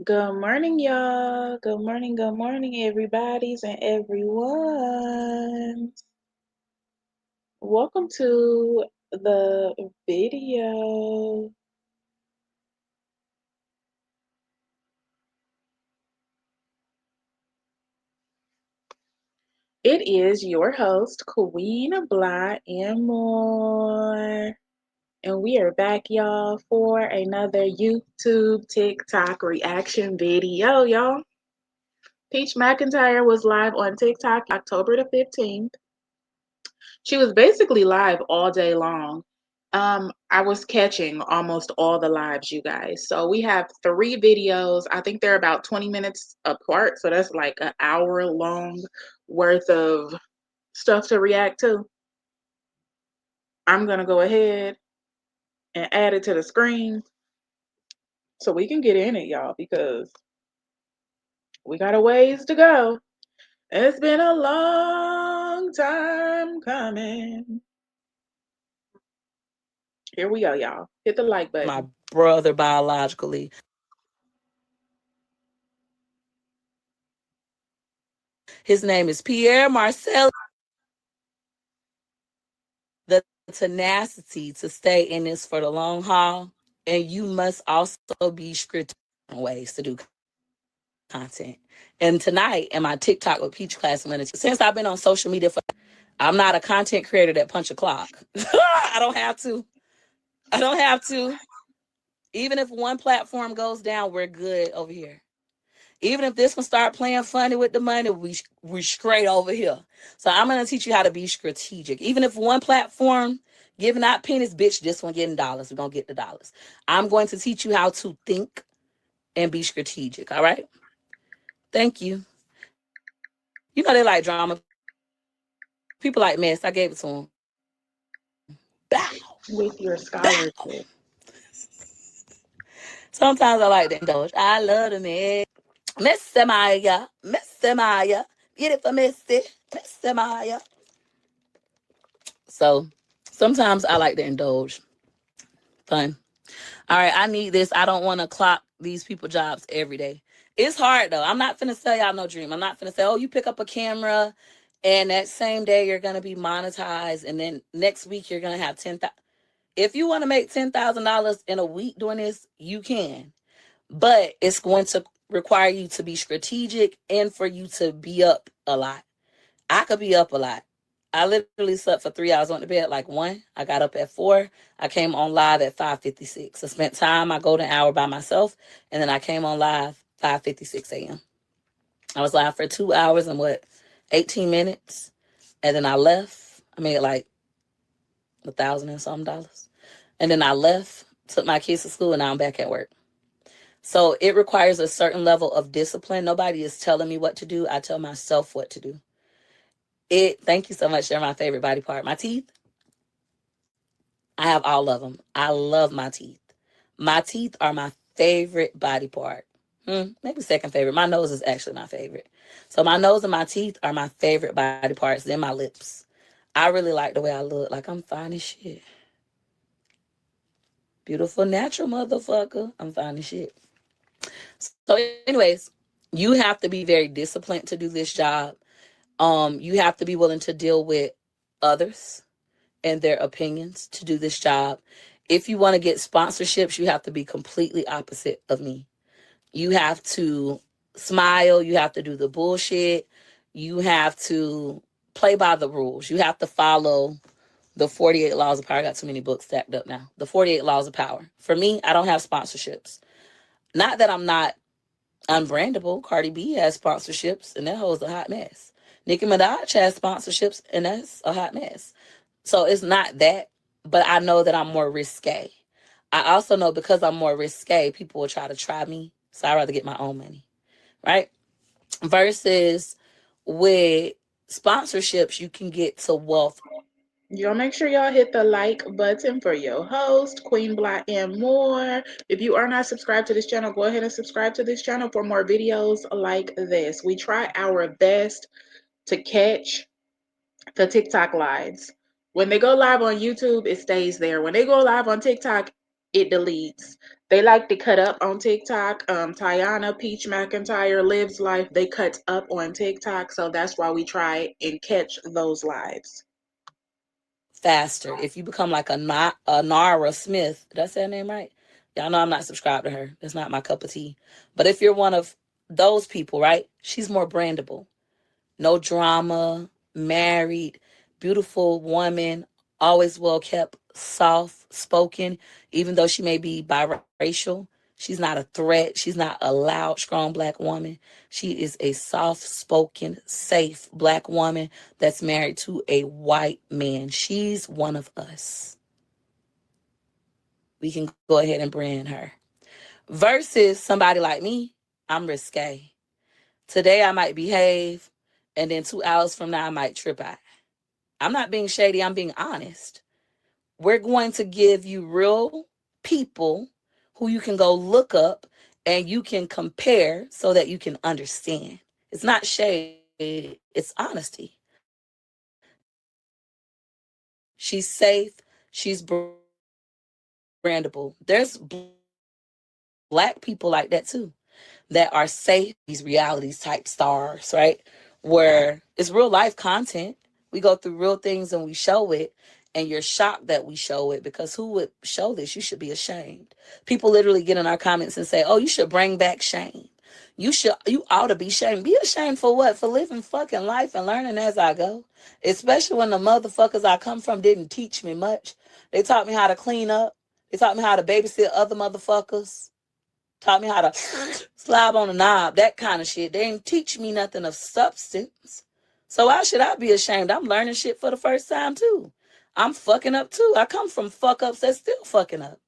Good morning, y'all. Good morning, everybody's and everyone. Welcome to the video. It is your host, Queen Blah and more. And we are back, y'all, for another YouTube TikTok reaction video, y'all. Peach McIntyre was live on TikTok October the 15th. She was basically live all day long. I was catching almost all the lives, you guys. So we have three videos. I think they're about 20 minutes apart. So that's like an hour long worth of stuff to react to. I'm going to go ahead and add it to the screen so we can get in it, y'all, because we got a ways to go. It's been a long time coming. Here we go, y'all. Hit the like My button. brother biologically. His name is Pierre Marcel. The tenacity to stay in this for the long haul, and you must also be scripted ways to do content. And tonight in my TikTok with Peach Class Minutes, since I've been on social media I'm not a content creator that punch a clock. I don't have to. I don't have to. Even if one platform goes down, we're good over here. Even if this one start playing funny with the money, we straight over here. So I'm gonna teach you how to be strategic. Even if one platform giving out pennies, bitch, this one getting dollars. We're gonna get the dollars. I'm going to teach you how to think and be strategic. All right. Thank you. You know they like drama. People like mess. I gave it to them. Bow. With your Bow. scholarship. Sometimes I like to indulge. I love the mess. Missy Maya. Missy Maya. Get it for Missy. Missy Maya. So sometimes I like to indulge. Fun. All right, I need this. I don't want to clock these people jobs every day. It's hard though. I'm not finna sell y'all no dream. I'm not finna say, oh, you pick up a camera and that same day you're gonna be monetized, and then next week you're gonna have 10,000. If you want to make $10,000 in a week doing this, you can. But it's going to require you to be strategic and for you to be up a lot. I could be up a lot. I literally slept for 3 hours, went to bed like 1. I got up at 4. I came on live at 5:56. I spent time, I go to an hour by myself, and then I came on live 5:56 a.m. I was live for 2 hours and 18 minutes. And then I left. I made like $1,000 and something. And then I left, took my kids to school, and now I'm back at work. So it requires a certain level of discipline. Nobody is telling me what to do. I tell myself what to do. Thank you so much. They're my favorite body part. My teeth, I have all of them. I love my teeth. My teeth are my favorite body part. Maybe second favorite. My nose is actually my favorite. So my nose and my teeth are my favorite body parts. Then my lips. I really like the way I look. Like I'm fine as shit. Beautiful natural motherfucker. I'm fine as shit. So, anyways, you have to be very disciplined to do this job. You have to be willing to deal with others and their opinions to do this job. If you want to get sponsorships, you have to be completely opposite of me. You have to smile, you have to do the bullshit, you have to play by the rules. You have to follow the 48 laws of power. I got too many books stacked up now. The 48 laws of power. For me, I don't have sponsorships. Not that I'm not unbrandable. Cardi B has sponsorships, and that holds a hot mess. Nicki Minaj has sponsorships, and that's a hot mess. So it's not that, but I know that I'm more risque. I also know because I'm more risque, people will try to try me. So I'd rather get my own money, right? Versus with sponsorships, you can get to wealth. Y'all make sure y'all hit the like button for your host, Queen Blah and more. If you are not subscribed to this channel, go ahead and subscribe to this channel for more videos like this. We try our best to catch the TikTok lives. When they go live on YouTube, it stays there. When they go live on TikTok, it deletes. They like to cut up on TikTok. Tiana Peach McIntyre lives life. They cut up on TikTok, so that's why we try and catch those lives. faster. If you become like a Nara Smith, did I say her name right? Y'all know I'm not subscribed to her. That's not my cup of tea. But if you're one of those people, right? She's more brandable. No drama, married, beautiful woman, always well kept, soft spoken, even though she may be biracial. She's not a threat. She's not a loud, strong black woman. She is a soft spoken, safe black woman that's married to a white man. She's one of us. We can go ahead and brand her. Versus somebody like me, I'm risque. Today I might behave, and then 2 hours from now I might trip out. I'm not being shady, I'm being honest. We're going to give you real people who you can go look up and you can compare so that you can understand. It's not shade, it's honesty. She's safe, she's brandable. There's black people like that too, that are safe in these realities type stars, right? Where it's real life content. We go through real things and we show it, and you're shocked that we show it, because who would show this? You should be ashamed. People literally get in our comments and say, "Oh, you should bring back shame. You ought to be shamed. Be ashamed for what? For living fucking life and learning as I go. Especially when the motherfuckers I come from didn't teach me much. They taught me how to clean up. They taught me how to babysit other motherfuckers. Taught me how to slob on the knob, that kind of shit. They didn't teach me nothing of substance. So why should I be ashamed? I'm learning shit for the first time too. I'm fucking up too. I come from fuck ups that's still fucking up.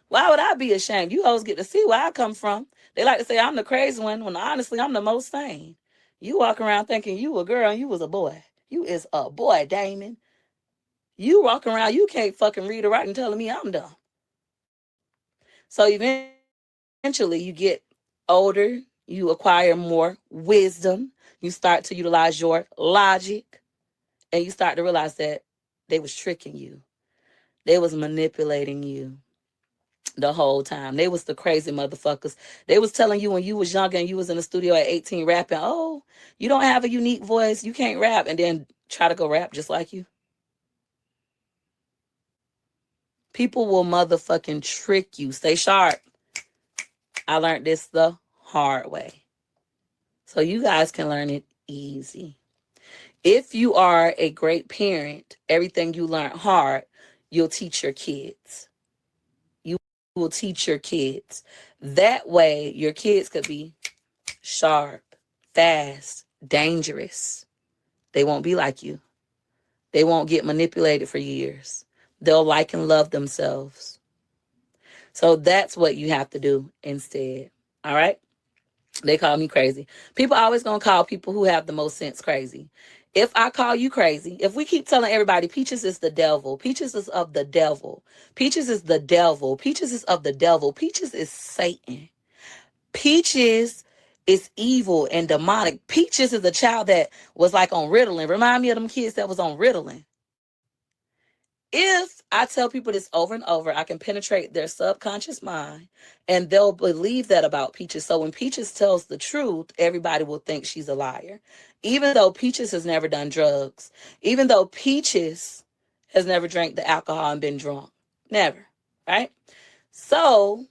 Why would I be ashamed? You hoes get to see where I come from. They like to say I'm the crazy one when honestly I'm the most sane. You walk around thinking you a girl and you was a boy. You is a boy, Damon. You walk around, you can't fucking read or write and telling me I'm dumb. So eventually you get older, you acquire more wisdom, you start to utilize your logic, and you start to realize that they was tricking you. They was manipulating you the whole time. They was the crazy motherfuckers. They was telling you when you was younger and you was in the studio at 18 rapping, "Oh, you don't have a unique voice, you can't rap," and then try to go rap just like you. People will motherfucking trick you. Stay sharp. I learned this the hard way. So you guys can learn it easy. If you are a great parent, everything you learn hard, you'll teach your kids. You will teach your kids. That way, your kids could be sharp, fast, dangerous. They won't be like you. They won't get manipulated for years. They'll like and love themselves. So that's what you have to do instead. All right? They call me crazy. People always gonna call people who have the most sense crazy. If I call you crazy, if we keep telling everybody Peaches is the devil, Peaches is of the devil, Peaches is the devil, Peaches is of the devil, Peaches is Satan, Peaches is evil and demonic. Peaches is a child that was like on Ritalin. Remind me of them kids that was on Ritalin. If I tell people this over and over, I can penetrate their subconscious mind and they'll believe that about Peaches. So when Peaches tells the truth, everybody will think she's a liar. Even though Peaches has never done drugs, even though Peaches has never drank the alcohol and been drunk. Never. Right? So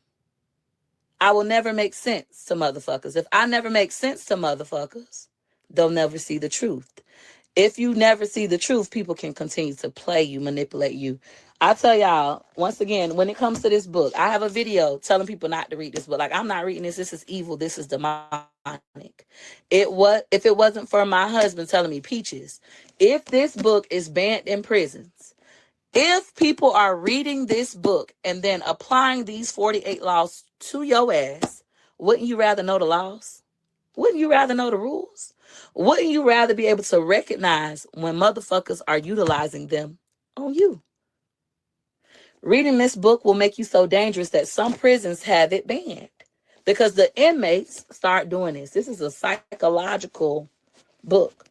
I will never make sense to motherfuckers. If I never make sense to motherfuckers, they'll never see the truth. If you never see the truth, people can continue to play you, manipulate you. I tell y'all, once again, when it comes to this book, I have a video telling people not to read this book. Like, I'm not reading this. This is evil. This is demonic. If it wasn't for my husband telling me, Peaches, if this book is banned in prisons, if people are reading this book and then applying these 48 laws to your ass, wouldn't you rather know the laws? Wouldn't you rather know the rules? Wouldn't you rather be able to recognize when motherfuckers are utilizing them on you? Reading this book will make you so dangerous that some prisons have it banned because the inmates start doing this. This is a psychological book,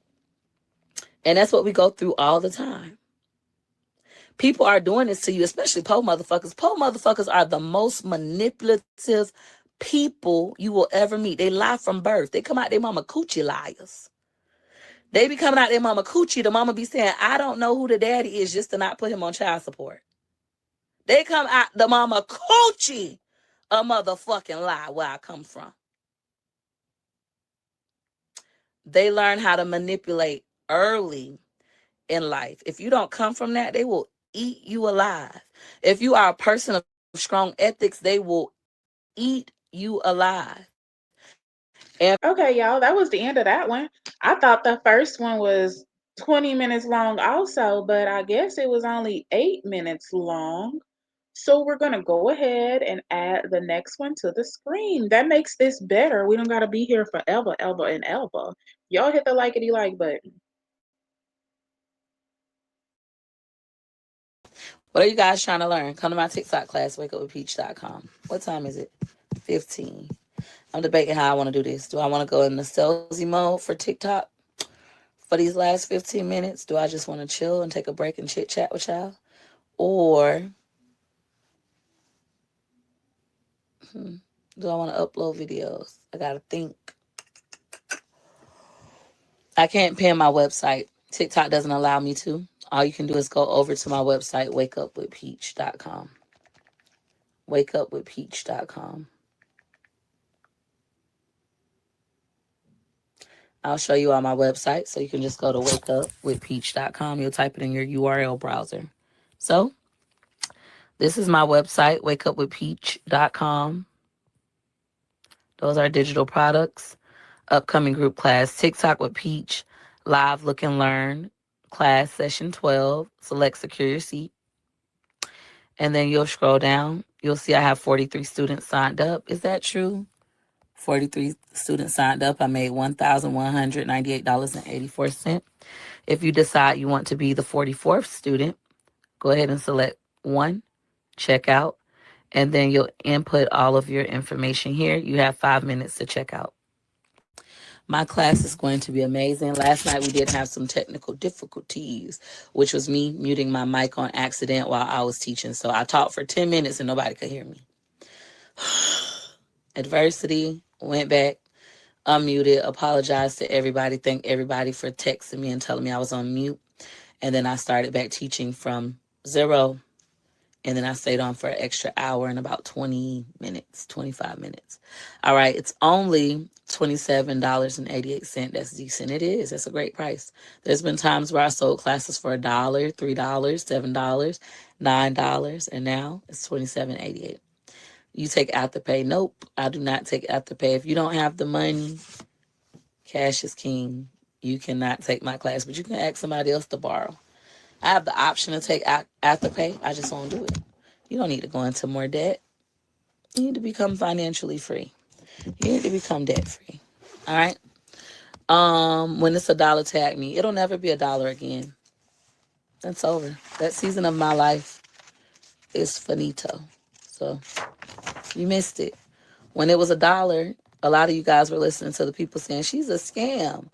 and that's what we go through all the time. People are doing this to you, especially po motherfuckers. Po motherfuckers are the most manipulative people you will ever meet. They lie from birth. They come out their mama coochie liars. They be coming out their mama coochie. The mama be saying, I don't know who the daddy is just to not put him on child support. They come out the mama coochie a motherfucking lie where I come from. They learn how to manipulate early in life. If you don't come from that, they will eat you alive. If you are a person of strong ethics, they will eat you alive. And Okay, y'all, that was the end of that one. I thought the first one was 20 minutes long, also, but I guess it was only 8 minutes long. So we're going to go ahead and add the next one to the screen. That makes this better. We don't got to be here forever, ever, and ever. Y'all hit the likey like button. what are you guys trying to learn? Come to my TikTok class, wakeupwithpeach.com. What time is it? 15. I'm debating how I want to do this. Do I want to go in the salesy mode for TikTok for these last 15 minutes? Do I just want to chill and take a break and chit chat with y'all? Or do I want to upload videos? I got to think. I can't pin my website. TikTok doesn't allow me to. All you can do is go over to my website, wakeupwithpeach.com. Wakeupwithpeach.com. I'll show you on my website. So you can just go to wakeupwithpeach.com. You'll type it in your URL browser. So this is my website, wakeupwithpeach.com. Those are digital products. Upcoming group class, TikTok with Peach, live look and learn, class session 12, select secure your seat. And then you'll scroll down. You'll see I have 43 students signed up. Is that true? 43 students signed up. I made $1,198.84. If you decide you want to be the 44th student, go ahead and select one, check out, and then you'll input all of your information here. You have 5 minutes to check out. My class is going to be amazing. Last night we did have some technical difficulties, which was me muting my mic on accident while I was teaching. So I talked for 10 minutes and nobody could hear me. Adversity, went back, unmuted, apologized to everybody, thank everybody for texting me and telling me I was on mute. And then I started back teaching from zero. And then I stayed on for an extra hour and about 20 minutes, 25 minutes. All right, it's only $27.88. That's decent. It is. That's a great price. There's been times where I sold classes for $1, $3, $7, $9, and now it's $27.88. You take Afterpay? Nope, I do not take Afterpay. If you don't have the money, cash is king. You cannot take my class, but you can ask somebody else to borrow. I have the option to take Afterpay. I just won't do it. You don't need to go into more debt. You need to become financially free. You need to become debt free. All right. When it's a dollar, tag me. It'll never be $1 again. That's over. That season of my life is finito. So you missed it. When it was $1, a lot of you guys were listening to the people saying she's a scam.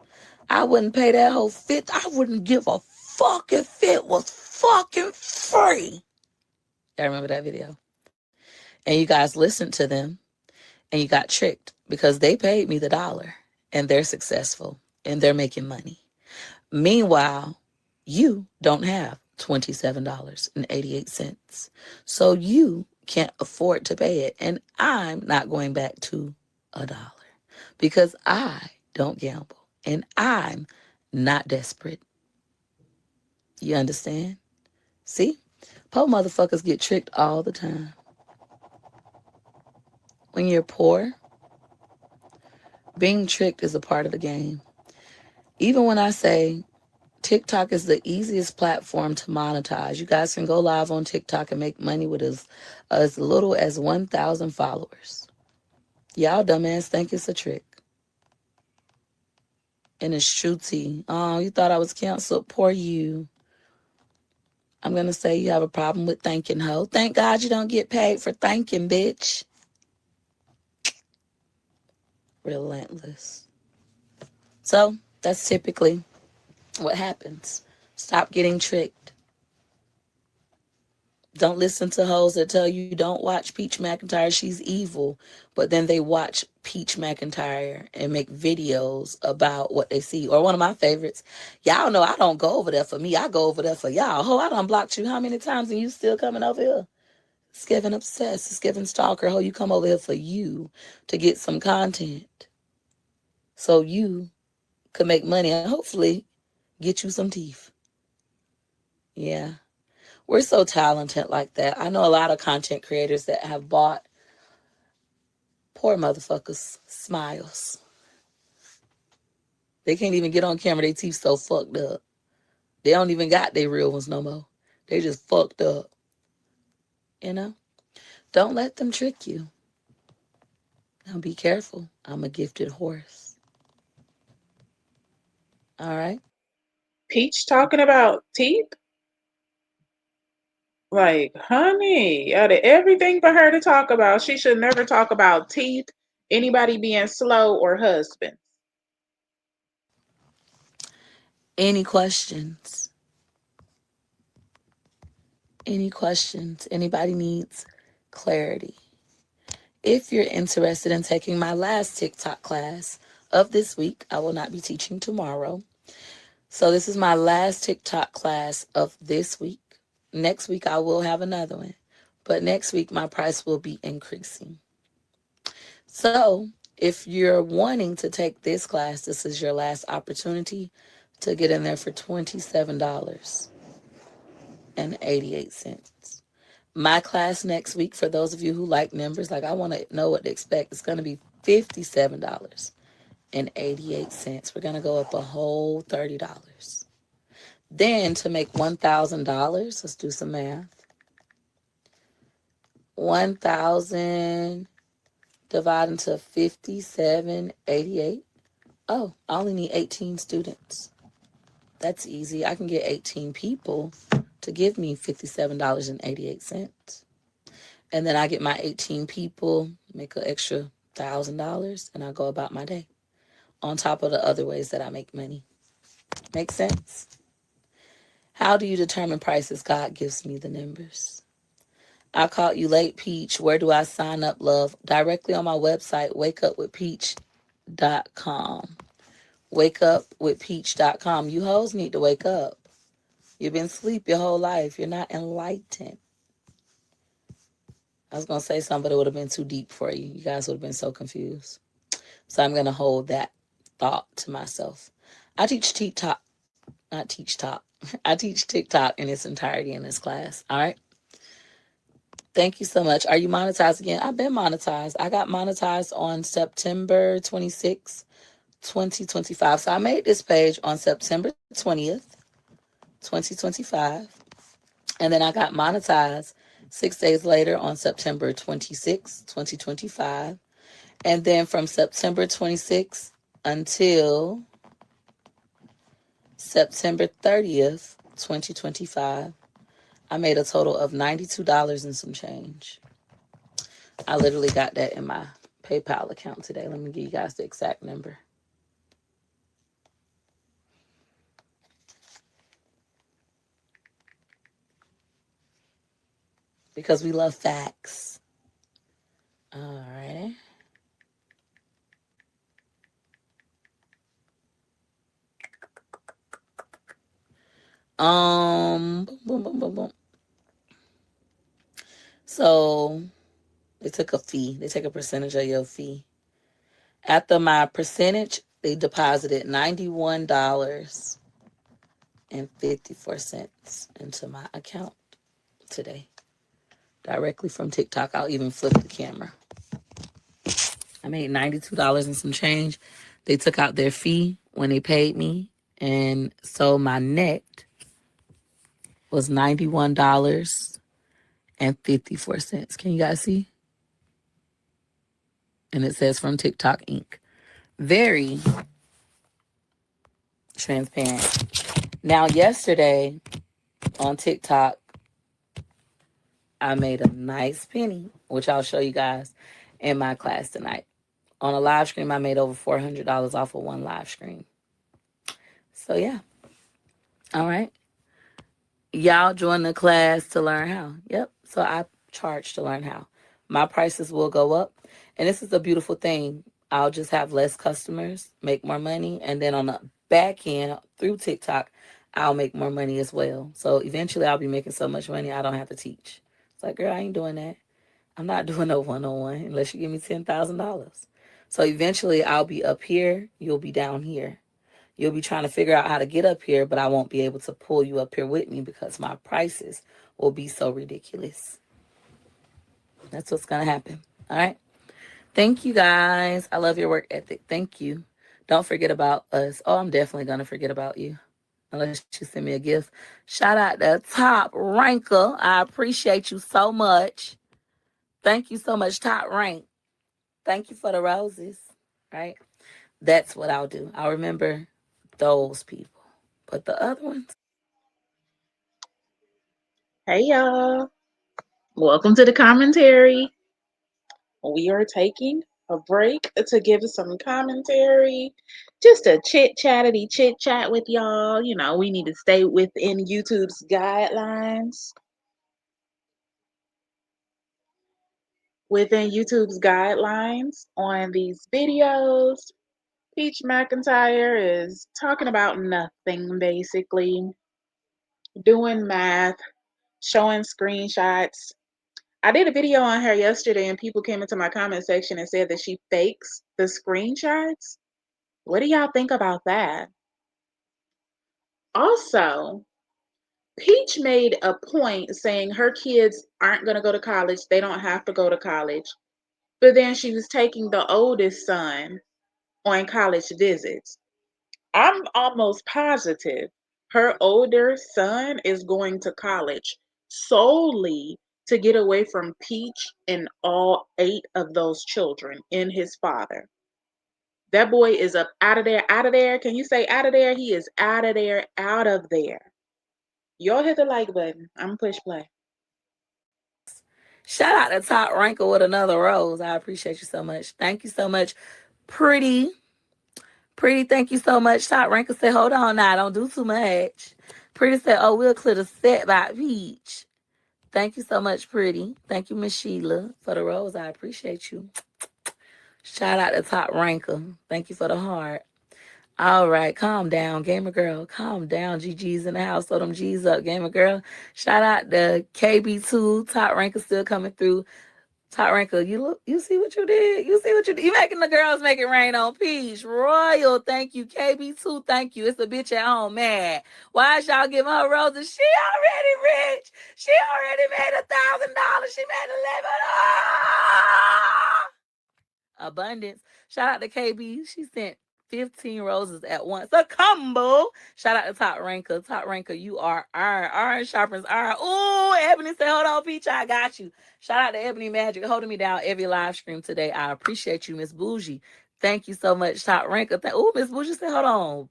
I wouldn't pay that whole fit. I wouldn't give a fuck if it was fucking free. I remember that video. And you guys listened to them and you got tricked because they paid me the dollar and they're successful and they're making money. Meanwhile, you don't have $27.88. So you can't afford to pay it. And I'm not going back to $1 because I don't gamble and I'm not desperate. You understand? See? Poor motherfuckers get tricked all the time. When you're poor, being tricked is a part of the game. Even when I say TikTok is the easiest platform to monetize, you guys can go live on TikTok and make money with as little as 1,000 followers. Y'all dumbass think it's a trick. And it's true tea. Oh, you thought I was canceled? Poor you. I'm going to say you have a problem with thanking, ho. Thank God you don't get paid for thanking, bitch. Relentless. So that's typically what happens. Stop getting tricked. Don't listen to hoes that tell you don't watch Peach McIntyre, she's evil. But then they watch Peach McIntyre and make videos about what they see. Or one of my favorites, y'all know I don't go over there for me. I go over there for y'all. Ho, I done blocked you how many times and you still coming over here? It's giving obsessed. It's giving stalker. Ho, you come over here for you to get some content so you could make money and hopefully get you some teeth. Yeah. We're so talented like that. I know a lot of content creators that have bought poor motherfuckers smiles. They can't even get on camera. Their teeth so fucked up. They don't even got their real ones no more. They just fucked up. You know? Don't let them trick you. Now be careful. I'm a gifted horse. All right? Peach talking about teeth? Like, honey, out of everything for her to talk about, she should never talk about teeth, anybody being slow, or husbands. Any questions? Any questions? Anybody needs clarity? If you're interested in taking my last TikTok class of this week, I will not be teaching tomorrow. So this is my last TikTok class of this week. Next week I will have another one. But next week my price will be increasing. So if you're wanting to take this class, this is your last opportunity to get in there for $27.88. My class next week, for those of you who like numbers, like I want to know what to expect, it's going to be $57.88. We're going to go up a whole $30. Then to make $1,000, let's do some math. 1,000 divided into 57.88. Oh, I only need 18 students. That's easy. I can get 18 people to give me $57.88. And then I get my 18 people, make an extra $1,000, and I go about my day. On top of the other ways that I make money. Make sense? How do you determine prices? God gives me the numbers. I called you late, Peach. Where do I sign up, love? Directly on my website, wakeupwithpeach.com. Wakeupwithpeach.com. You hoes need to wake up. You've been asleep your whole life. You're not enlightened. I was going to say something, but it would have been too deep for you. You guys would have been so confused. So I'm going to hold that thought to myself. I teach TikTok, not teach talk. I teach TikTok in its entirety in this class. All right. Thank you so much. Are you monetized again? I've been monetized. I got monetized on September 26th, 2025. So I made this page on September 20th, 2025. And then I got monetized 6 days later on September 26th, 2025. And then from September 26th until September 30th, 2025, I made a total of $92 and some change. I literally got that in my PayPal account today. Let me give you guys the exact number. Because we love facts. All right. Boom, boom, boom, boom. So they took a fee. They take a percentage of your fee. After my percentage, they deposited $91.54 into my account today. Directly from TikTok. I'll even flip the camera. I made $92 and some change. They took out their fee when they paid me. And so my net was $91.54. Can you guys see? And it says from TikTok Inc. Very transparent. Now, yesterday on TikTok, I made a nice penny, which I'll show you guys in my class tonight. On a live stream, I made over $400 off of one live stream. So, yeah. All right. Y'all join the class to learn how. Yep. So I charge to learn how. My prices will go up. And this is a beautiful thing. I'll just have less customers, make more money. And then on the back end, through TikTok, I'll make more money as well. So eventually I'll be making so much money I don't have to teach. It's like, girl, I ain't doing that. I'm not doing no one on one unless you give me $10,000. So eventually I'll be up here, you'll be down here. You'll be trying to figure out how to get up here, but I won't be able to pull you up here with me because my prices will be so ridiculous. That's what's going to happen. All right. Thank you guys. I love your work ethic. Thank you. Don't forget about us. Oh, I'm definitely going to forget about you unless you send me a gift. Shout out to Top Ranker. I appreciate you so much. Thank you so much, Top Rank. Thank you for the roses. Right? That's what I'll do. I'll remember those people. But the other ones, Hey y'all, welcome to the commentary. We are taking a break to give some commentary, just a chit chat with y'all. You know, we need to stay within YouTube's guidelines. Within YouTube's guidelines on these videos, Peach McIntyre is talking about nothing basically, doing math, showing screenshots. I did a video on her yesterday and people came into my comment section and said that she fakes the screenshots. What do y'all think about that? Also, Peach made a point saying her kids aren't going to go to college. They don't have to go to college. But then she was taking the oldest son on college visits. I'm almost positive her older son is going to college solely to get away from Peach and all 8 of those children and his father. That boy is up out of there, out of there. Can you say out of there? He is out of there, out of there. Y'all hit the like button. I'm push play. shout out to Top Ranker with another rose. I appreciate you so much. Thank you so much. Pretty. Pretty, thank you so much. Top Ranker said, hold on now, don't do too much. Pretty said, oh, we'll clear the set by Peach. Thank you so much, Pretty. Thank you, Miss Sheila, for the rose. I appreciate you. Shout out to Top Ranker. Thank you for the heart. All right, calm down, gamer girl. Calm down. GG's in the house. Throw them G's up, gamer girl. Shout out to KB2. Top Ranker still coming through. Top Ranker, you look, you see what you did? You see what you did? You making the girls make it rain on Peach. Royal, thank you. KB2, thank you. It's a bitch at home, mad. Why is y'all giving her roses? She already rich. She already made $1,000. She made 11. Abundance. Shout out to KB. She sent 15 roses at once. A combo. Shout out to Top Ranker. Top Ranker, you are iron. Iron sharpens iron. Ooh, Ebony said, hold on, Peach, I got you. Shout out to Ebony Magic holding me down every live stream today. I appreciate you, Miss Bougie. Thank you so much, Top Ranker. Ooh, Miss Bougie said, hold on.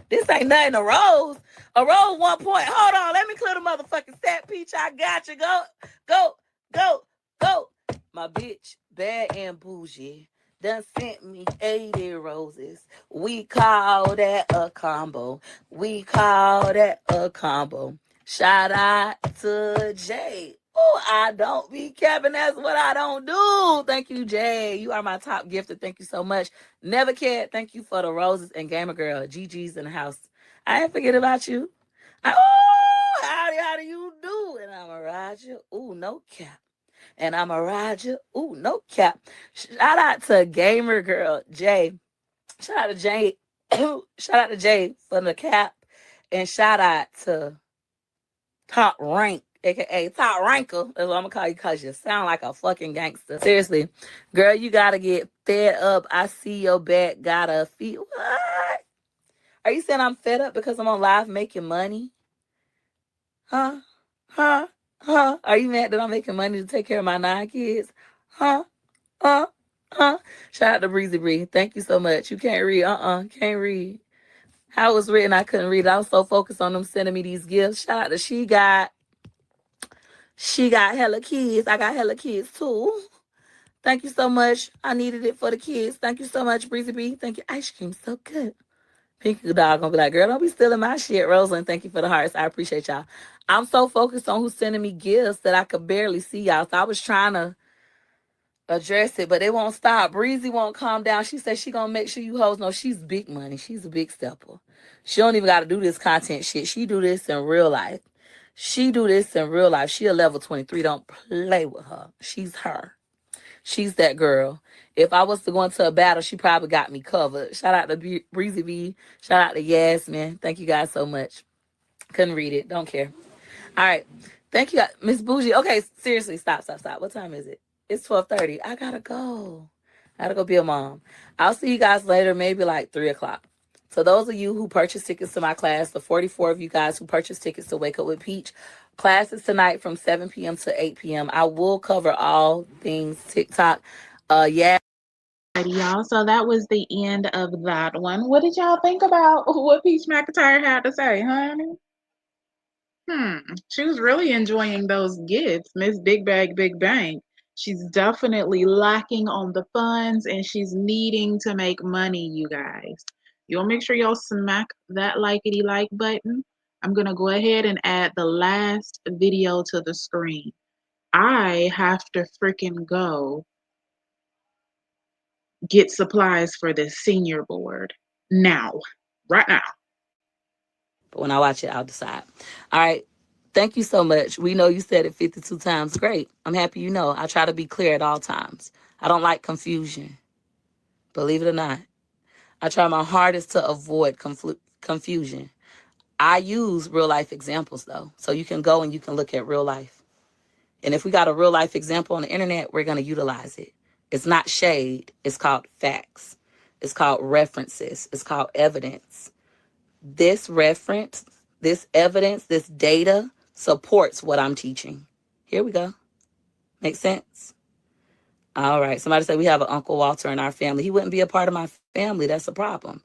This ain't nothing. A rose. A rose 1 point. Hold on. Let me clear the motherfucking set, Peach. I got you. Go, go, go, go. My bitch, bad and bougie, done sent me 80 roses. We call that a combo. We call that a combo. Shout out to Jay. Oh, I don't be capping. That's what I don't do. Thank you, Jay. You are my top gifter. Thank you so much. Never cared. Thank you for the roses and gamer girl. GG's in the house. I ain't forget about you. How do you do? And I'm a Roger. Ooh, no cap. And I'm a Roger. Ooh, no cap. Shout out to gamer girl Jay. Shout out to Jay. Shout out to Jay for the cap. And shout out to Top Rank, aka Top Ranker. That's what I'm gonna call you because you sound like a fucking gangster. Seriously, girl, you gotta get fed up. I see your back, gotta feed. What? Are you saying I'm fed up because I'm on live making money? Huh? Huh? Huh? Are you mad that I'm making money to take care of my 9 kids? Huh? Huh? Huh? Shout out to Breezy Bree. Thank you so much. You can't read. Can't read. How it was written, I couldn't read. I was so focused on them sending me these gifts. Shout out to She got hella kids. I got hella kids too. Thank you so much. I needed it for the kids. Thank you so much, Breezy B. Thank you. Ice cream so good. Pinky Dog gonna be like, girl, don't be stealing my shit. Rosalind, thank you for the hearts. I appreciate y'all. I'm so focused on who's sending me gifts that I could barely see y'all. So I was trying to address it, but it won't stop. Breezy won't calm down. She said she gonna make sure you hoes know she's big money. She's a big stepper. She don't even gotta do this content shit. She do this in real life. She do this in real life. She a level 23. Don't play with her. She's her. She's that girl. If I was to go into a battle, she probably got me covered. Shout out to Breezy B. Shout out to Yasmin. Thank you guys so much. Couldn't read it. Don't care. All right. Thank you, Miss Bougie. Okay, seriously, stop, stop, stop. What time is it? It's 12:30. I gotta go. I gotta go be a mom. I'll see you guys later, maybe like 3 o'clock. So those of you who purchased tickets to my class, the 44 of you guys who purchased tickets to Wake Up with Peach, class is tonight from 7 p.m. to 8 p.m. I will cover all things TikTok. Yeah. Alrighty, y'all. So that was the end of that one. What did y'all think about what Peach McIntyre had to say, honey? She was really enjoying those gifts, Miss Big Bag Big Bank. She's definitely lacking on the funds and she's needing to make money, you guys. You'll make sure y'all smack that likety like button. I'm gonna go ahead and add the last video to the screen. I have to freaking go get supplies for this senior board now, right now. But when I watch it, I'll decide. All right. Thank you so much. We know you said it 52 times. Great. I'm happy you know. I try to be clear at all times. I don't like confusion. Believe it or not. I try my hardest to avoid confusion. I use real life examples though. So you can go and you can look at real life. And if we got a real life example on the internet, we're going to utilize it. It's not shade. It's called facts. It's called references. It's called evidence. This reference, this evidence, this data supports what I'm teaching. Here we go. Make sense? All right. Somebody said we have an Uncle Walter in our family. He wouldn't be a part of my family. That's a problem.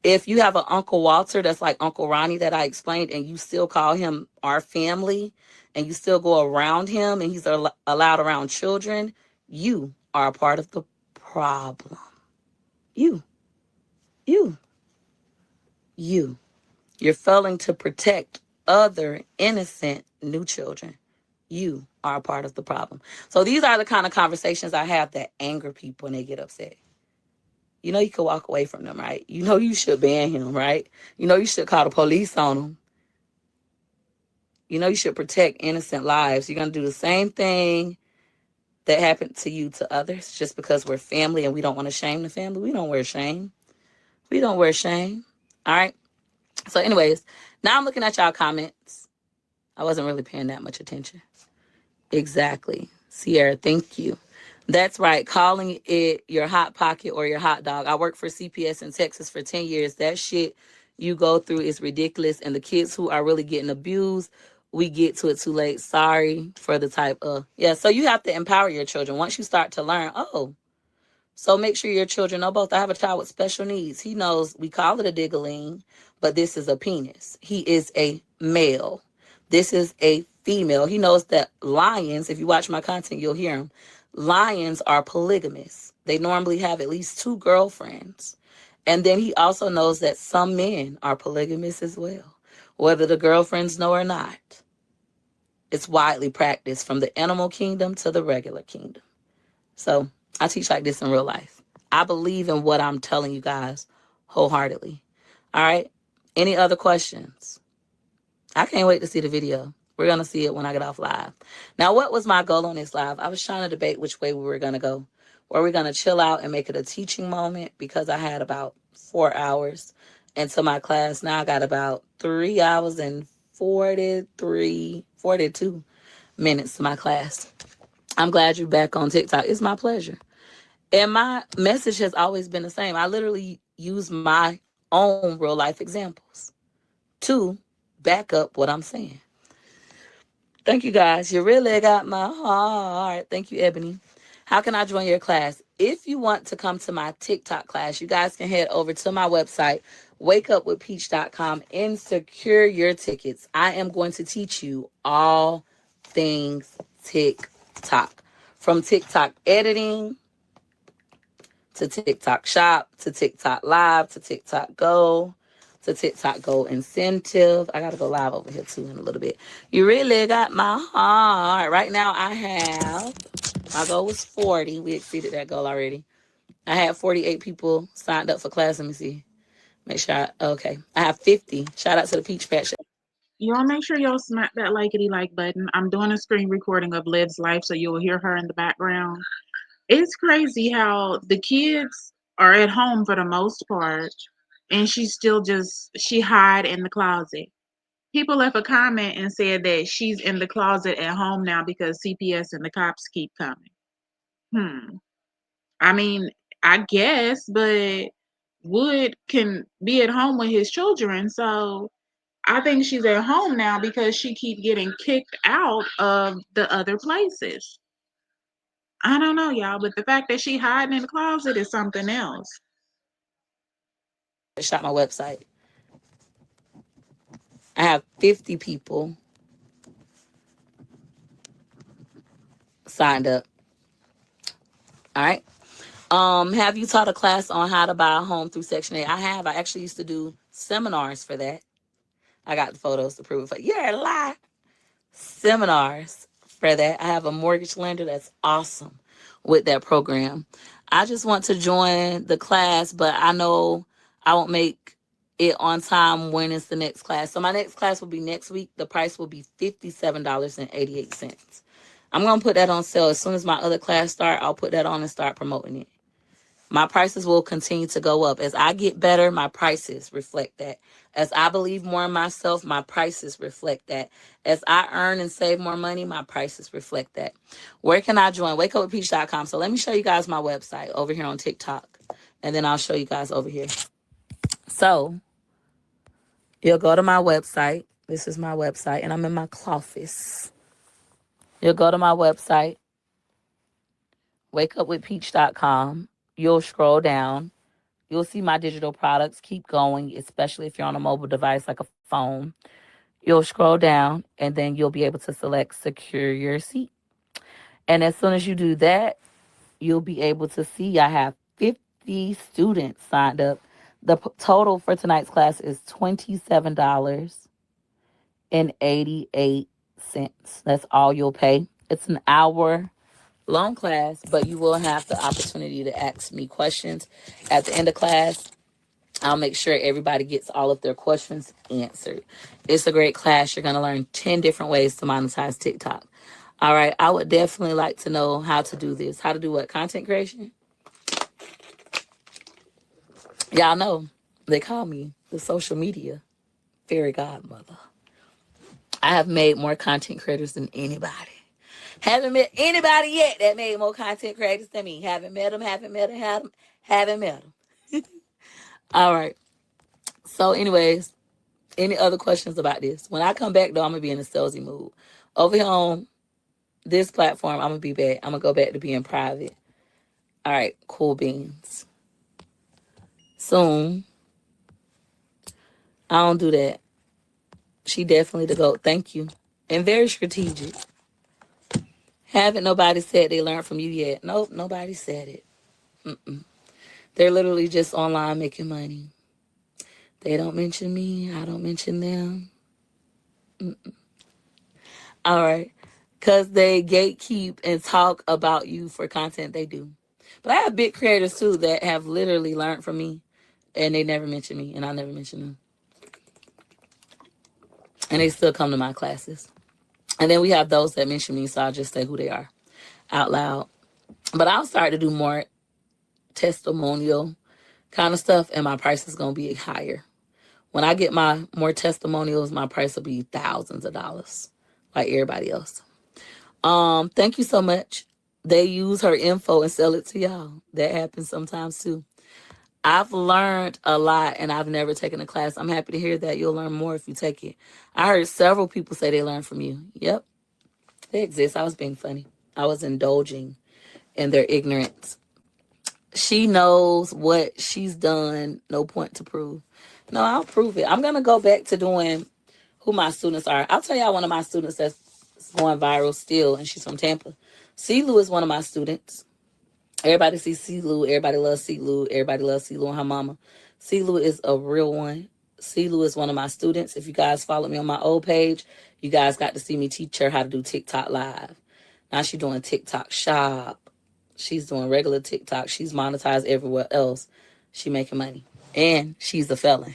If you have an Uncle Walter that's like Uncle Ronnie that I explained, and you still call him our family, and you still go around him, and he's allowed around children, you are a part of the problem. You, you, you. You're failing to protect other innocent new children. You are a part of the problem. So these are the kind of conversations I have that anger people and they get upset. You know you could walk away from them, right? You know you should ban him, right? You know you should call the police on him. You know you should protect innocent lives. You're going to do the same thing that happened to you to others just because we're family and we don't want to shame the family. We don't wear shame. We don't wear shame. All right. So anyways, now I'm looking at y'all comments. I wasn't really paying that much attention. Exactly. Sierra, thank you. That's right. Calling it your hot pocket or your hot dog. I worked for CPS in Texas for 10 years. That shit you go through is ridiculous. And the kids who are really getting abused, we get to it too late. Sorry for the type of. Yeah, so you have to empower your children. Once you start to learn, oh, so make sure your children know both. I have a child with special needs. He knows we call it a diggling, but this is a penis. He is a male. This is a female. He knows that lions, if you watch my content, you'll hear them. Lions are polygamous. They normally have at least two girlfriends. And then he also knows that some men are polygamous as well, whether the girlfriends know or not. It's widely practiced from the animal kingdom to the regular kingdom. So I teach like this in real life. I believe in what I'm telling you guys wholeheartedly. All right. Any other questions? I can't wait to see the video. We're going to see it when I get off live. Now, what was my goal on this live? I was trying to debate which way we were going to go. Were we going to chill out and make it a teaching moment? Because I had about 4 hours into my class. Now I got about 3 hours and 42 minutes to my class. I'm glad you're back on TikTok. It's my pleasure. And my message has always been the same. I literally use my own real life examples to back up what I'm saying. Thank you guys. You really got my heart. Thank you, Ebony. How can I join your class? If you want to come to my TikTok class, you guys can head over to my website, wakeupwithpeach.com, and secure your tickets. I am going to teach you all things TikTok, from TikTok editing to TikTok shop to TikTok live to TikTok go. to TikTok Gold Incentive. I gotta go live over here too in a little bit. You really got my heart. Right now I have, my goal was 40. We exceeded that goal already. I had 48 people signed up for class. Let me see. Make sure okay. I have 50. Shout out to the Peach Patch. Y'all make sure y'all smack that likety like button. I'm doing a screen recording of Liv's life, so you'll hear her in the background. It's crazy how the kids are at home for the most part, and she hide in the closet. People left a comment and said that she's in the closet at home now because CPS and the cops keep coming. Hmm. I mean, I guess, but Wood can be at home with his children, so I think she's at home now because she keep getting kicked out of the other places. I don't know, y'all, but the fact that she hiding in the closet is something else. Shot my website. I have 50 people signed up. All right. Have you taught a class on how to buy a home through Section 8? I have. I actually used to do seminars for that. I got the photos to prove it. You're a lie. Seminars for that. I have a mortgage lender that's awesome with that program. I just want to join the class, but I know I won't make it on time when it's the next class. So my next class will be next week. The price will be $57.88. I'm gonna put that on sale as soon as my other class start. I'll put that on and start promoting it. My prices will continue to go up. As I get better, my prices reflect that. As I believe more in myself, my prices reflect that. As I earn and save more money, my prices reflect that. Where can I join? WakeUpWithPeach.com. So let me show you guys my website over here on TikTok. And then I'll show you guys over here. So you'll go to my website. This is my website, and I'm in my cloffice. You'll go to my website, wakeupwithpeach.com. You'll scroll down. You'll see my digital products. Keep going, especially if you're on a mobile device like a phone. You'll scroll down and then you'll be able to select secure your seat. And as soon as you do that, you'll be able to see I have 50 students signed up. The total for tonight's class is $27.88. That's all you'll pay. It's an hour long class, but you will have the opportunity to ask me questions at the end of class. I'll make sure everybody gets all of their questions answered. It's a great class. You're going to learn 10 different ways to monetize TikTok. All right. I would definitely like to know how to do this. How to do what? Content creation? Y'all know they call me the social media fairy godmother. I have made more content creators than anybody. Haven't met anybody yet that made more content creators than me. Haven't met them, haven't met them. All right. So, anyways, any other questions about this? When I come back, though, I'm going to be in a salesy mood. Over here on this platform, I'm going to be back. I'm going to go back to being private. All right, cool beans. Soon. I don't do that. She definitely the GOAT. Thank you. And very strategic. Haven't nobody said they learned from you yet? Nope, nobody said it. Mm-mm. They're literally just online making money. They don't mention me. I don't mention them. Mm-mm. All right. Because they gatekeep and talk about you for content. They do. But I have big creators too that have literally learned from me and they never mention me and I never mention them. And they still come to my classes. And then we have those that mention me, so I'll just say who they are out loud. But I'll start to do more testimonial kind of stuff and my price is going to be higher. When I get my more testimonials, my price will be thousands of dollars like everybody else. Thank you so much. They use her info and sell it to y'all. That happens sometimes too. I've learned a lot and I've never taken a class. I'm happy to hear that. You'll learn more if you take it. I heard several people say they learned from you. Yep, they exist. I was being funny. I was indulging in their ignorance. She knows what she's done. No point to prove. No, I'll prove it. I'm going to go back to doing who my students are. I'll tell y'all one of my students that's going viral still, and she's from Tampa. CeeLou is one of my students. Everybody sees CeeLou. Everybody loves CeeLou. Everybody loves CeeLou and her mama. CeeLou is a real one. Silu is one of my students. If you guys follow me on my old page, you guys got to see me teach her how to do TikTok live. Now she's doing TikTok shop. She's doing regular TikTok. She's monetized everywhere else. She making money. And she's a felon.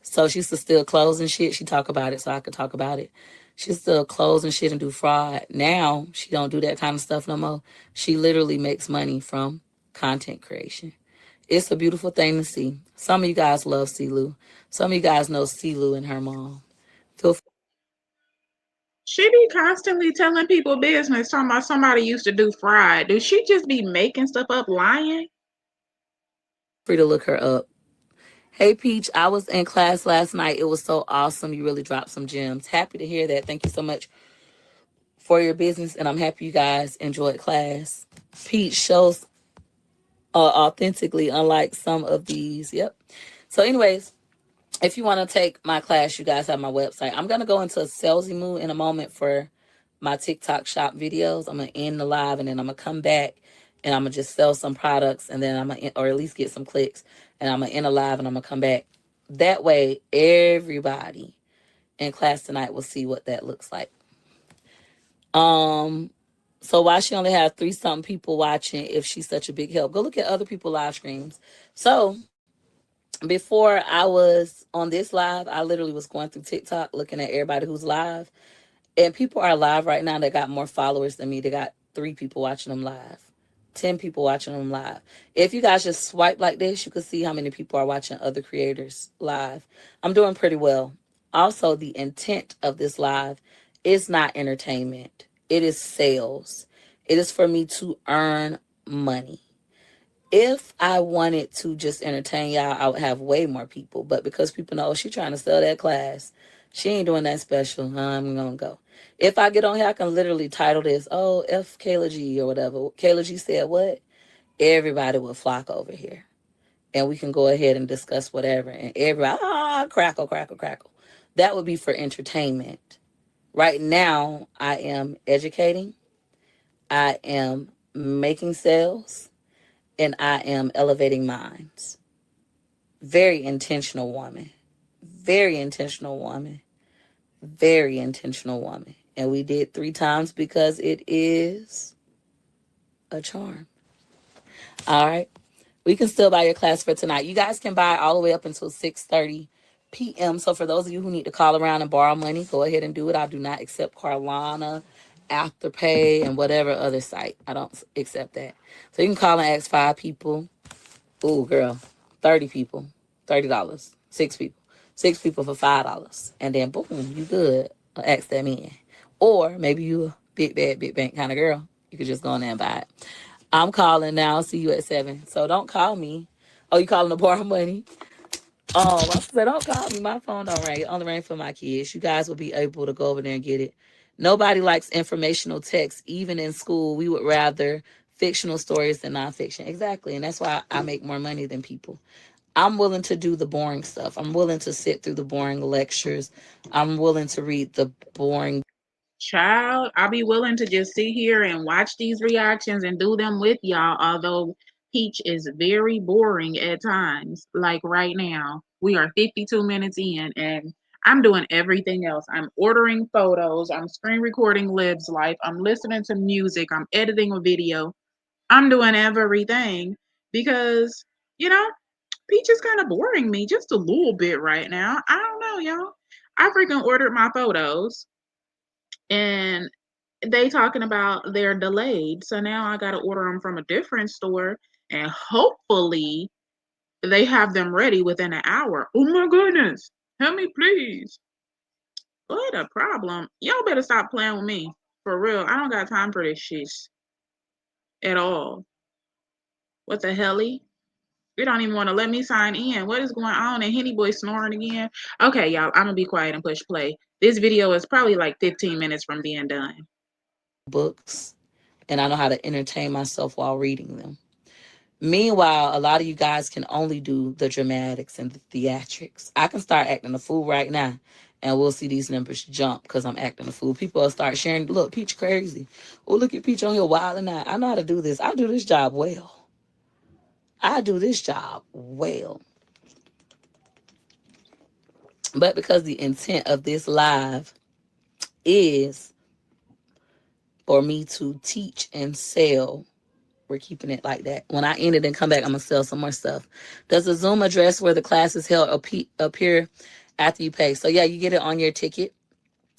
So she used to still close and shit. She talk about it so I could talk about it. She still close and shit and do fraud. Now she don't do that kind of stuff no more. She literally makes money from content creation. It's a beautiful thing to see. Some of you guys love CeeLo. Some of you guys know CeeLo and her mom. Feel She be constantly telling people business, talking about somebody used to do fried. Does she just be making stuff up, lying? free to look her up. Hey Peach, I was in class last night. It was so awesome. You really dropped some gems. Happy to hear that. Thank you so much for your business, and I'm happy you guys enjoyed class. Peach shows authentically, unlike some of these. Yep. So, anyways, if you want to take my class, you guys have my website. I'm gonna go into a salesy mood in a moment for my TikTok shop videos. I'm gonna end the live and then I'm gonna come back and I'm gonna just sell some products and then I'm gonna, or at least get some clicks, and I'm gonna end the live and I'm gonna come back. That way, everybody in class tonight will see what that looks like. Um, so why she only have 3 something people watching if she's such a big help? Go look at other people live streams. So before I was on this live, I literally was going through TikTok looking at everybody who's live. And people are live right now that got more followers than me. They got 3 people watching them live, 10 people watching them live. If you guys just swipe like this, you can see how many people are watching other creators live. I'm doing pretty well. Also, the intent of this live is not entertainment, it is sales. It is for me to earn money. If I wanted to just entertain y'all, I would have way more people. But because people know, oh, she trying to sell that class, she ain't doing that special, I'm gonna go. If I get on here, I can literally title this, oh, F Kayla G or whatever. Kayla G said what? Everybody will flock over here. And we can go ahead and discuss whatever. And everybody, crackle, crackle, crackle. That would be for entertainment. Right now, I am educating, I am making sales, and I am elevating minds. Very intentional woman. Very intentional woman. Very intentional woman. And we did 3 times because it is a charm. All right. We can still buy your class for tonight. You guys can buy all the way up until 6:30 p.m. So for those of you who need to call around and borrow money, go ahead and do it. I do not accept Carlana, Afterpay, and whatever other site. I don't accept that. So you can call and ask 5 people. Ooh, girl, 30 people, $30. 6 people, 6 people for $5, and then boom, you good. Ask them in, or maybe you a big bad big bank kind of girl. You could just go in there and buy it. I'm calling now. See you at 7. So don't call me. Oh, you calling to borrow money? I said don't call me. My phone don't ring. It only ring for my kids. You guys will be able to go over there and get it. Nobody likes informational text. Even in school, we would rather fictional stories than nonfiction. Exactly, and that's why I make more money than people. I'm willing to do the boring stuff. I'm willing to sit through the boring lectures. I'm willing to read the boring. Child, I'll be willing to just sit here and watch these reactions and do them with y'all, although Peach is very boring at times. Like right now, we are 52 minutes in and I'm doing everything else. I'm ordering photos, I'm screen recording Lib's life, I'm listening to music, I'm editing a video, I'm doing everything because, you know, Peach is kind of boring me just a little bit right now. I don't know, y'all. I freaking ordered my photos and they talking about they're delayed. So now I got to order them from a different store and hopefully they have them ready within an hour. Oh my goodness. Help me, please. What a problem. Y'all better stop playing with me. For real. I don't got time for this shit at all. What the helly? You don't even want to let me sign in. What is going on? And Henny Boy snoring again. Okay, y'all, I'm gonna be quiet and push play. This video is probably like 15 minutes from being done. Books, and I know how to entertain myself while reading them. Meanwhile, a lot of you guys can only do the dramatics and the theatrics. I can start acting a fool right now, and we'll see these numbers jump because I'm acting a fool. People will start sharing, look, Peach crazy. Oh, look at Peach on here wilding out. I know how to do this. I do this job well. I do this job well. But because the intent of this live is for me to teach and sell, we're keeping it like that. When I end it and come back, I'm going to sell some more stuff. Does the Zoom address where the class is held appear after you pay? So, yeah, you get it on your ticket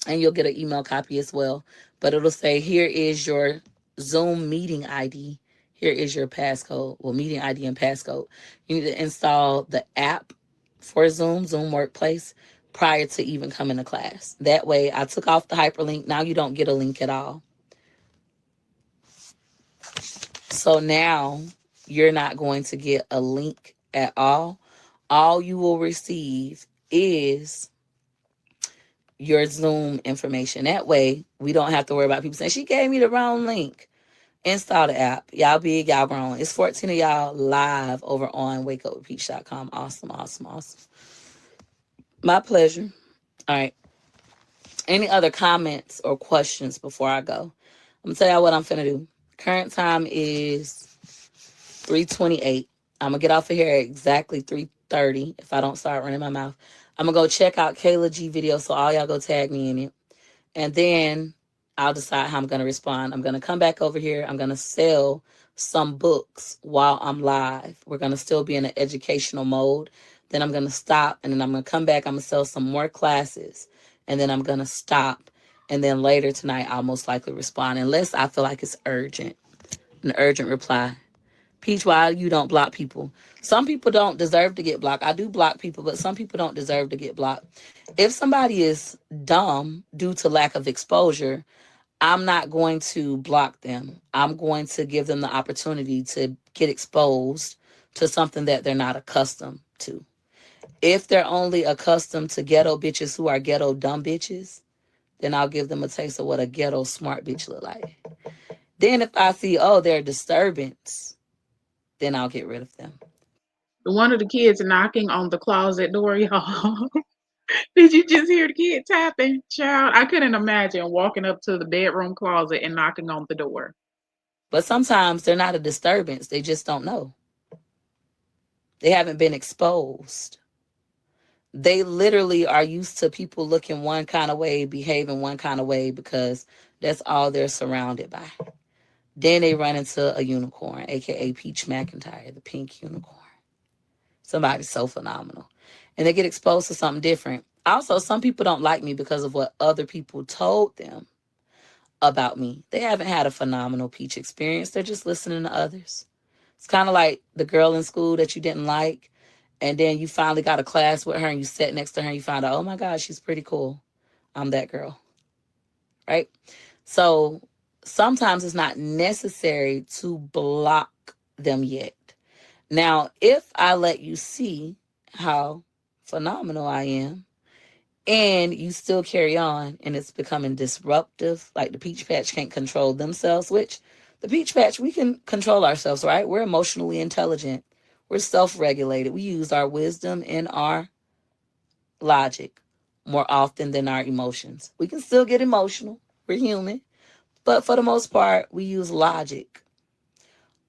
and you'll get an email copy as well. But it'll say, here is your Zoom meeting ID. Here is your passcode. Well, meeting ID and passcode. You need to install the app for Zoom, Zoom Workplace, prior to even coming to class. That way, I took off the hyperlink. Now you don't get a link at all. So now you're not going to get a link at all. All you will receive is your Zoom information. That way, we don't have to worry about people saying, she gave me the wrong link. Install the app. Y'all big, y'all grown. It's 14 of y'all live over on wakeupwithpeach.com. Awesome, awesome, awesome. My pleasure. All right. Any other comments or questions before I go? I'm going to tell y'all what I'm finna do. Current time is 3:28. I'm gonna get off of here at exactly 3:30 if I don't start running my mouth. I'm gonna go check out Kayla G video, so all y'all go tag me in it. And then I'll decide how I'm gonna respond. I'm gonna come back over here. I'm gonna sell some books while I'm live. We're gonna still be in an educational mode. Then I'm gonna stop and then I'm gonna come back. I'm gonna sell some more classes. And then I'm gonna stop. And then later tonight I'll most likely respond unless I feel like it's urgent. An urgent reply. Peach, why you don't block people? Some people don't deserve to get blocked. I do block people, but some people don't deserve to get blocked. If somebody is dumb due to lack of exposure, I'm not going to block them. I'm going to give them the opportunity to get exposed to something that they're not accustomed to. If they're only accustomed to ghetto bitches who are ghetto dumb bitches, then I'll give them a taste of what a ghetto smart bitch look like. Then if I see, oh, they're a disturbance, then I'll get rid of them. One of the kids knocking on the closet door, y'all. Did you just hear the kid tapping? Child, I couldn't imagine walking up to the bedroom closet and knocking on the door. But sometimes they're not a disturbance. They just don't know. They haven't been exposed. They literally are used to people looking one kind of way, behaving one kind of way because that's all they're surrounded by. Then they run into a unicorn, aka Peach McIntyre, the pink unicorn. Somebody so phenomenal. And they get exposed to something different. Also, some people don't like me because of what other people told them about me. They haven't had a phenomenal Peach experience. They're just listening to others. It's kind of like the girl in school that you didn't like, and then you finally got a class with her and you sat next to her and you found out, oh my God, she's pretty cool. I'm that girl, right? So sometimes it's not necessary to block them yet. Now, if I let you see how phenomenal I am, and you still carry on and it's becoming disruptive, like the Peach Patch can't control themselves, which the Peach Patch, we can control ourselves, right? We're emotionally intelligent. We're self-regulated. We use our wisdom and our logic more often than our emotions. We can still get emotional. We're human. But for the most part, we use logic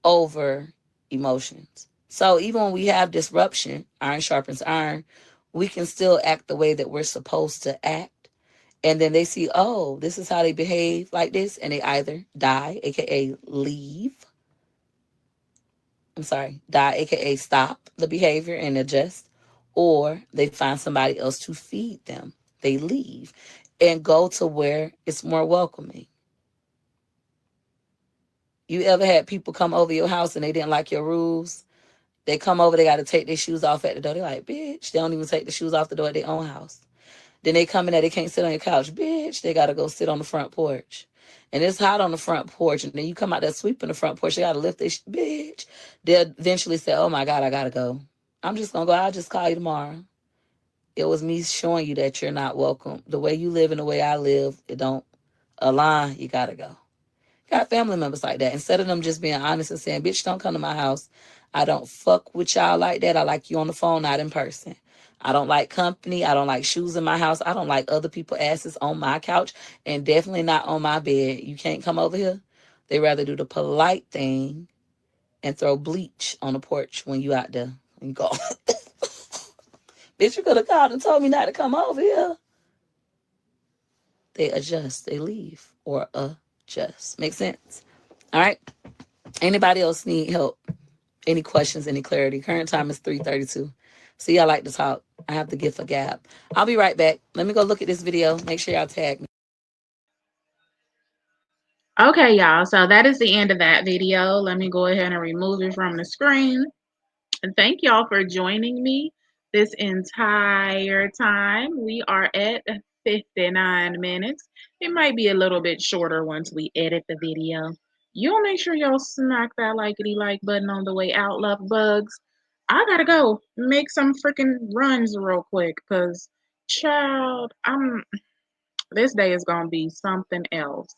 over emotions. So even when we have disruption, iron sharpens iron, we can still act the way that we're supposed to act. And then they see, oh, this is how they behave like this. And they either die, aka leave. Die, aka stop the behavior and adjust. Or they find somebody else to feed them. They leave and go to where it's more welcoming. You ever had people come over your house and they didn't like your rules? They come over, they got to take their shoes off at the door. They're like, bitch, they don't even take the shoes off the door at their own house. Then they come in there, they can't sit on your couch. Bitch, they got to go sit on the front porch. And it's hot on the front porch. And then you come out there sweeping the front porch. They got to lift this bitch. They'll eventually say, oh my God, I got to go. I'm just going to go. I'll just call you tomorrow. It was me showing you that you're not welcome. The way you live and the way I live, it don't align. You got to go. Got family members like that. Instead of them just being honest and saying, bitch, don't come to my house. I don't fuck with y'all like that. I like you on the phone, not in person. I don't like company. I don't like shoes in my house. I don't like other people's asses on my couch and definitely not on my bed. You can't come over here. They rather do the polite thing and throw bleach on the porch when you out there and go. Bitch, you could have called and told me not to come over here. They adjust, they leave, or adjust. Make sense? All right. Anybody else need help? Any questions? Any clarity? Current time is 3:32. See, I like to talk. I have to give a gap. I'll be right back. Let me go look at this video. Make sure y'all tag me. Okay, y'all. So that is the end of that video. Let me go ahead and remove it from the screen. And thank y'all for joining me this entire time. We are at 59 minutes. It might be a little bit shorter once we edit the video. Y'all make sure y'all smack that likety like button on the way out, love bugs. I gotta go make some freaking runs real quick because, child, this day is gonna be something else.